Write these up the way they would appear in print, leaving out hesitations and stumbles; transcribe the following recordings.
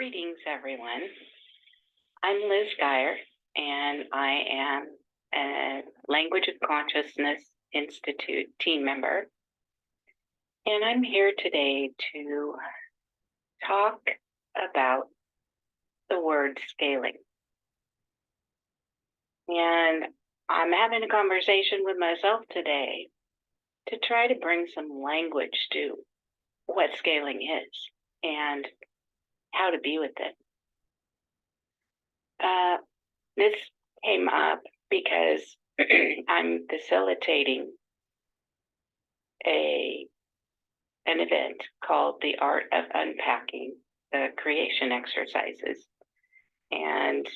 Greetings, everyone. I'm Liz Geyer, and I am a Language of Consciousness Institute team member. And I'm here today to talk about the word scaling. And I'm having a conversation with myself today to try to bring some language to what scaling is and how to be with it. This came up because I'm facilitating an event called The Art of Unpacking the Creation Exercises. And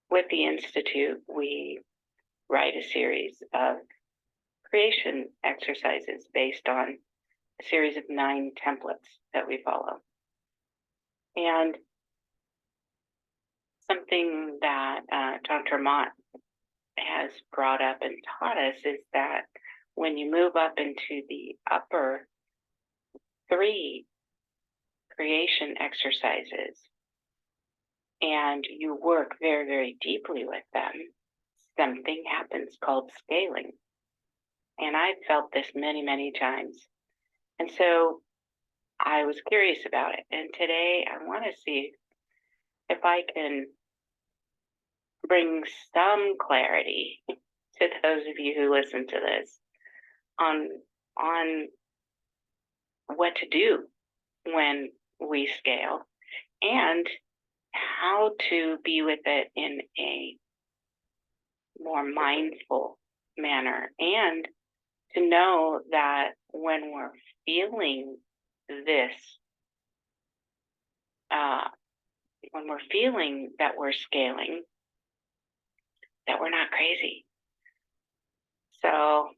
with the Institute, we write a series of creation exercises based on a series of 9 templates that we follow. And something that Dr. Mott has brought up and taught us is that when you move up into the upper 3 creation exercises and you work very, very deeply with them, something happens called scaling. And I've felt this many, many times. And so I was curious about it. And today I want to see if I can bring some clarity to those of you who listen to this on what to do when we scale and how to be with it in a more mindful manner, and to know that when we're feeling this, when we're feeling that we're scaling, that we're not crazy. So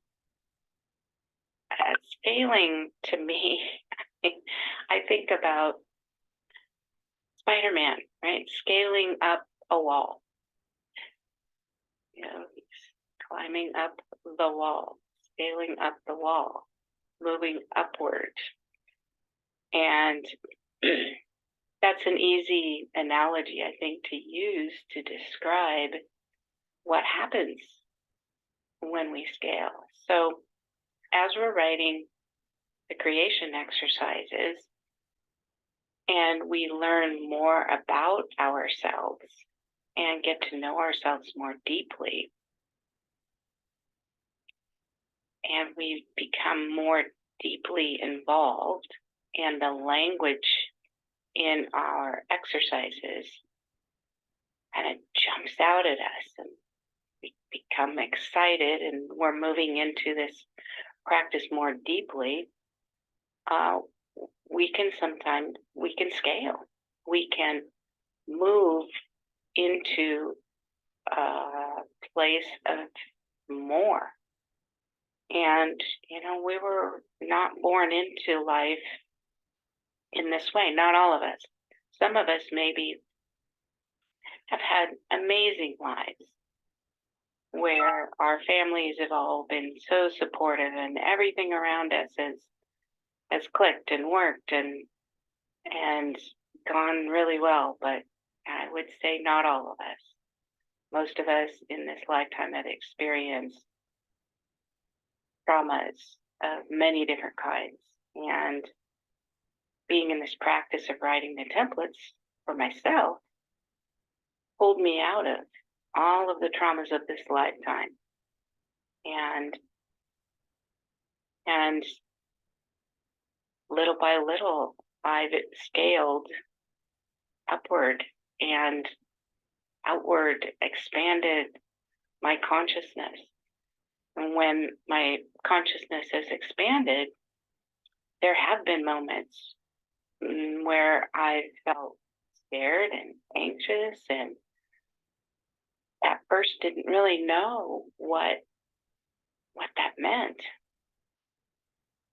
scaling, to me, I think about Spiderman, right? Scaling up a wall. You know, he's climbing up the wall, scaling up the wall, moving upward. And that's an easy analogy, I think, to use to describe what happens when we scale. So as we're writing the creation exercises and we learn more about ourselves and get to know ourselves more deeply, and we become more deeply involved, and the language in our exercises kind of jumps out at us, and we become excited, and we're moving into this practice more deeply. We can scale. We can move into a place of more. And, we were not born into life in this way. Not all of us. Some of us maybe have had amazing lives where our families have all been so supportive and everything around us has clicked and worked and gone really well. But I would say not all of us. Most of us in this lifetime have experienced traumas of many different kinds. And being in this practice of writing the templates for myself pulled me out of all of the traumas of this lifetime. And little by little, I've scaled upward and outward, expanded my consciousness. And when my consciousness has expanded, there have been moments where I felt scared and anxious, and at first didn't really know what that meant.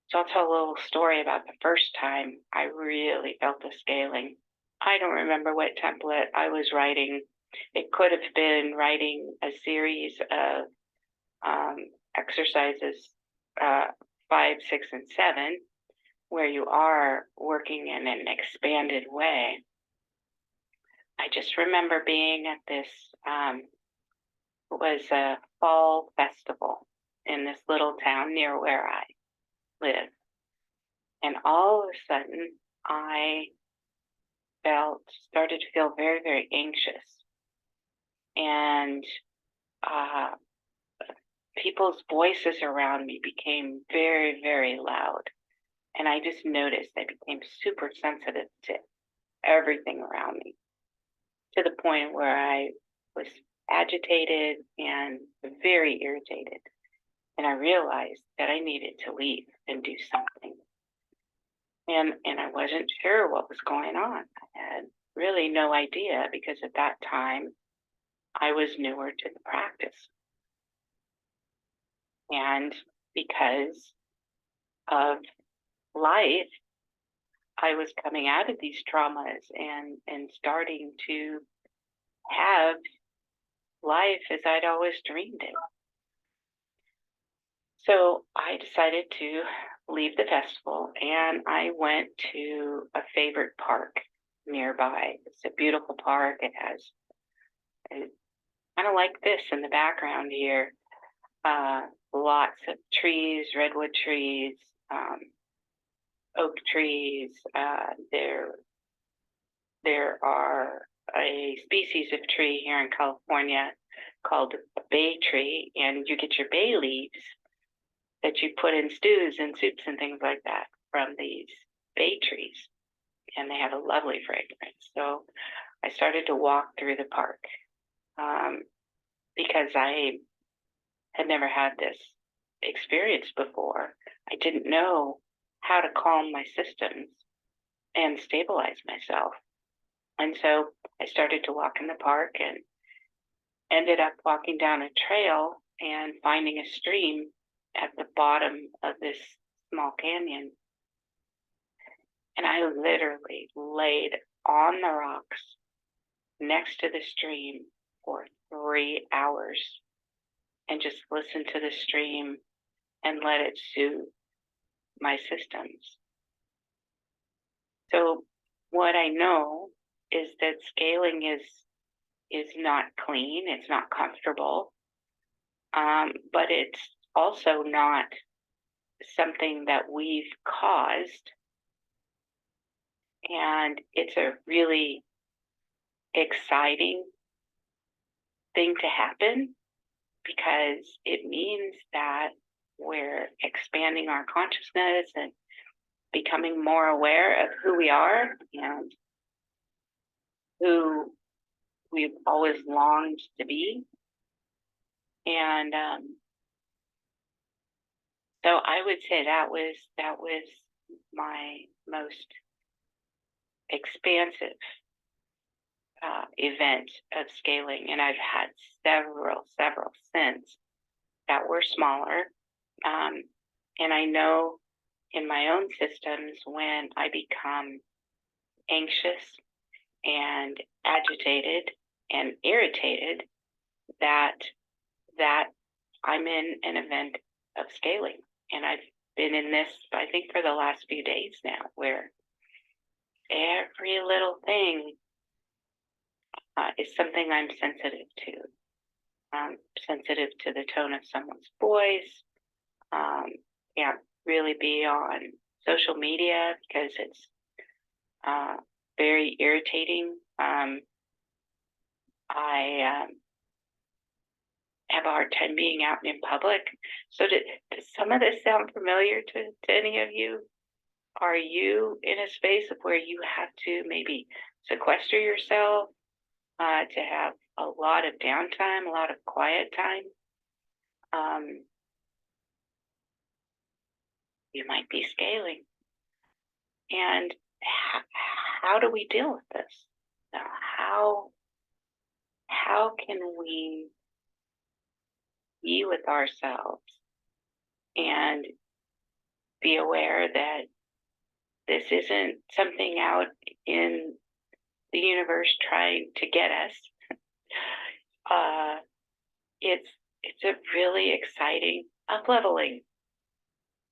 So I'll tell a little story about the first time I really felt the scaling. I don't remember what template I was writing. It could have been writing a series of exercises 5, 6, and 7, where you are working in an expanded way. I just remember being at this, it was a fall festival in this little town near where I live. And all of a sudden, I started to feel very, very anxious. And people's voices around me became very, very loud. And I just noticed I became super sensitive to everything around me, to the point where I was agitated and very irritated. And I realized that I needed to leave and do something. And I wasn't sure what was going on. I had really no idea, because at that time I was newer to the practice. And because of life, I was coming out of these traumas and starting to have life as I'd always dreamed it. So I decided to leave the festival, and I went to a favorite park nearby. It's a beautiful park. It has kind of like this in the background here, lots of trees, redwood trees, oak trees. There are a species of tree here in California called a bay tree, and you get your bay leaves that you put in stews and soups and things like that from these bay trees, and they have a lovely fragrance. So I started to walk through the park because I had never had this experience before. I didn't know how to calm my systems and stabilize myself. And so I started to walk in the park and ended up walking down a trail and finding a stream at the bottom of this small canyon. And I literally laid on the rocks next to the stream for 3 hours and just listened to the stream and let it soothe my systems. So what I know is that scaling is not clean, it's not comfortable, but it's also not something that we've caused. And it's a really exciting thing to happen, because it means that we're expanding our consciousness and becoming more aware of who we are and who we've always longed to be. And so I would say that was my most expansive event of scaling, and I've had several since that were smaller. And I know in my own systems, when I become anxious and agitated and irritated, that I'm in an event of scaling. And I've been in this, I think, for the last few days now, where every little thing is something I'm sensitive to. I'm sensitive to the tone of someone's voice. Can't really be on social media because it's very irritating. I have a hard time being out in public. So does some of this sound familiar to any of you? Are you in a space of where you have to maybe sequester yourself to have a lot of downtime, a lot of quiet time? You might be scaling. And how do we deal with this? How can we be with ourselves and be aware that this isn't something out in the universe trying to get us? It's a really exciting upleveling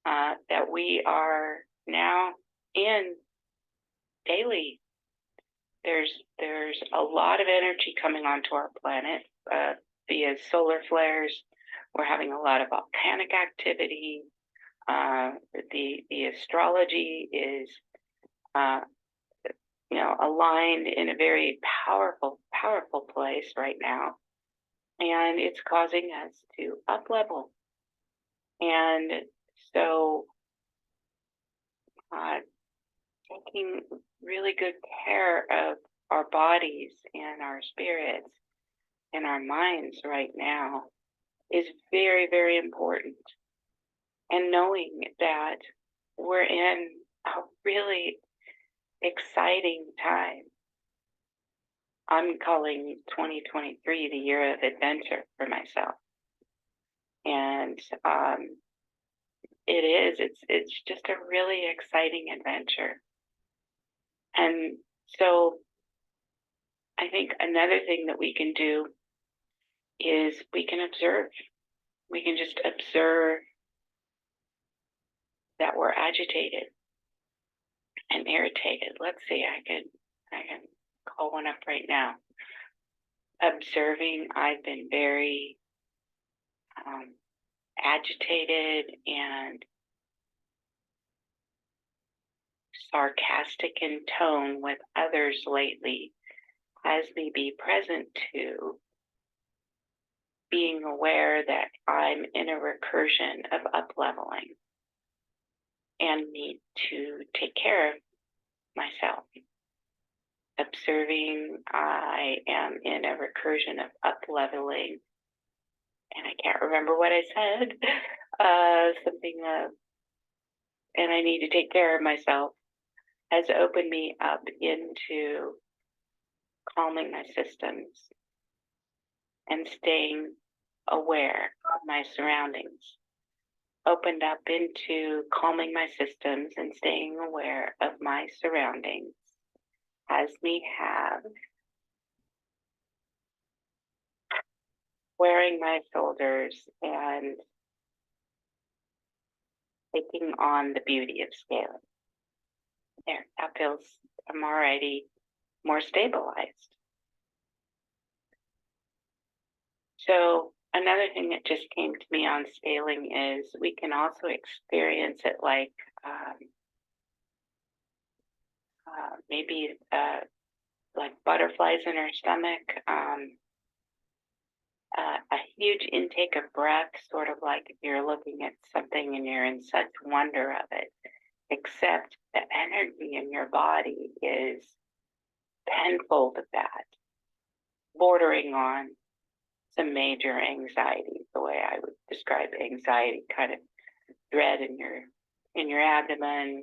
that we are now in daily. there's a lot of energy coming onto our planet via solar flares. We're having a lot of volcanic activity. The astrology is aligned in a very powerful place right now, and it's causing us to up level. And so taking really good care of our bodies and our spirits and our minds right now is very, very important. And knowing that we're in a really exciting time. I'm calling 2023 the year of adventure for myself. And it's just a really exciting adventure. And so I think another thing that we can do is we can observe. We can just observe that we're agitated and irritated. Let's see, I can call one up right now. Observing, I've been very agitated and sarcastic in tone with others lately, has me be present to being aware that I'm in a recursion of up-leveling and need to take care of myself. Observing, I am in a recursion of up-leveling, and I can't remember what I said, and I need to take care of myself, has opened me up into calming my systems and staying aware of my surroundings. Opened up into calming my systems and staying aware of my surroundings has me have wearing my shoulders and taking on the beauty of scaling. There, that feels, I'm already more stabilized. So another thing that just came to me on scaling is we can also experience it like maybe like butterflies in our stomach, a huge intake of breath, sort of like if you're looking at something and you're in such wonder of it, except the energy in your body is tenfold of that, bordering on some major anxiety, the way I would describe anxiety, kind of dread in your abdomen,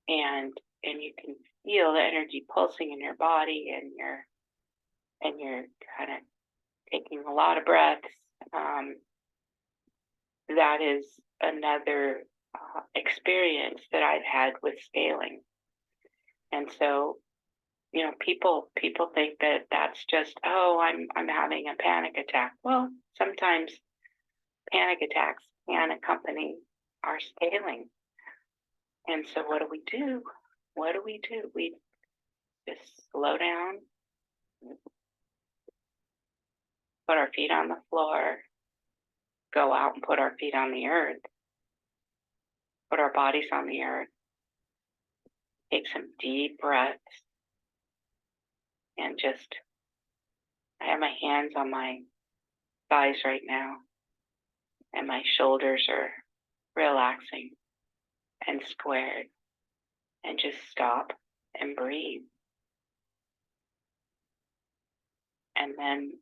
and you can feel the energy pulsing in your body, and you're kind of taking a lot of breaths. That is another experience that I've had with scaling. And so, people think that that's just, oh, I'm having a panic attack. Well, sometimes panic attacks can accompany our scaling. And so what do we do? We just slow down, put our feet on the floor, go out and put our feet on the earth, put our bodies on the earth, take some deep breaths, and just, I have my hands on my thighs right now, and my shoulders are relaxing and squared, and just stop and breathe. And then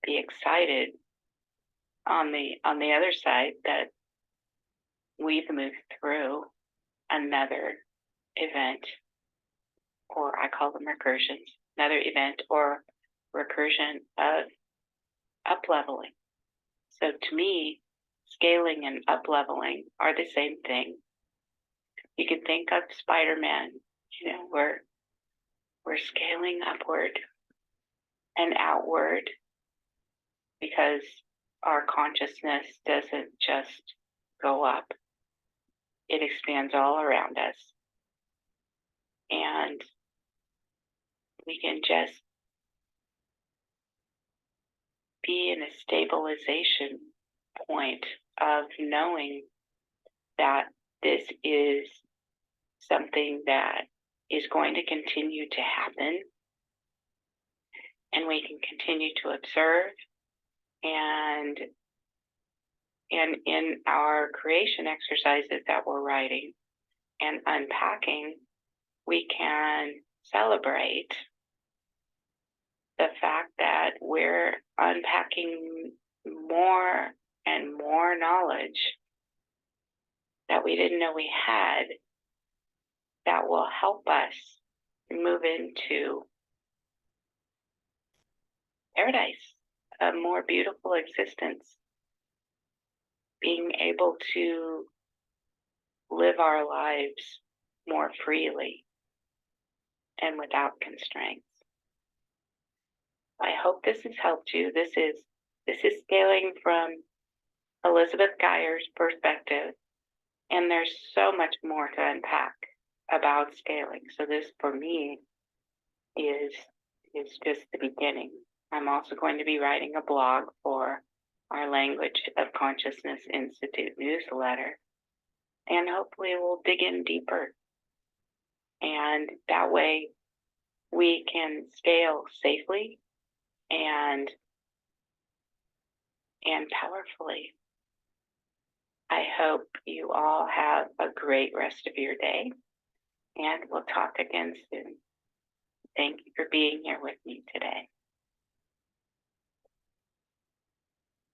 be excited on the other side that we've moved through another event, or I call them recursions, another event or recursion of up-leveling. So to me, scaling and up-leveling are the same thing. You can think of Spiderman, we're scaling upward and outward because our consciousness doesn't just go up. It expands all around us. and we can just be in a stabilization point of knowing that this is something that is going to continue to happen, and we can continue to observe, and in our creation exercises that we're writing and unpacking, we can celebrate the fact that we're unpacking more and more knowledge that we didn't know we had that will help us move into paradise, a more beautiful existence, being able to live our lives more freely and without constraints. I hope this has helped you. This is scaling from Elizabeth Geyer's perspective, and there's so much more to unpack about scaling. So this, for me, is just the beginning. I'm also going to be writing a blog for our Language of Consciousness Institute newsletter, and hopefully we'll dig in deeper. And that way we can scale safely and powerfully. I hope you all have a great rest of your day, and we'll talk again soon. Thank you for being here with me today.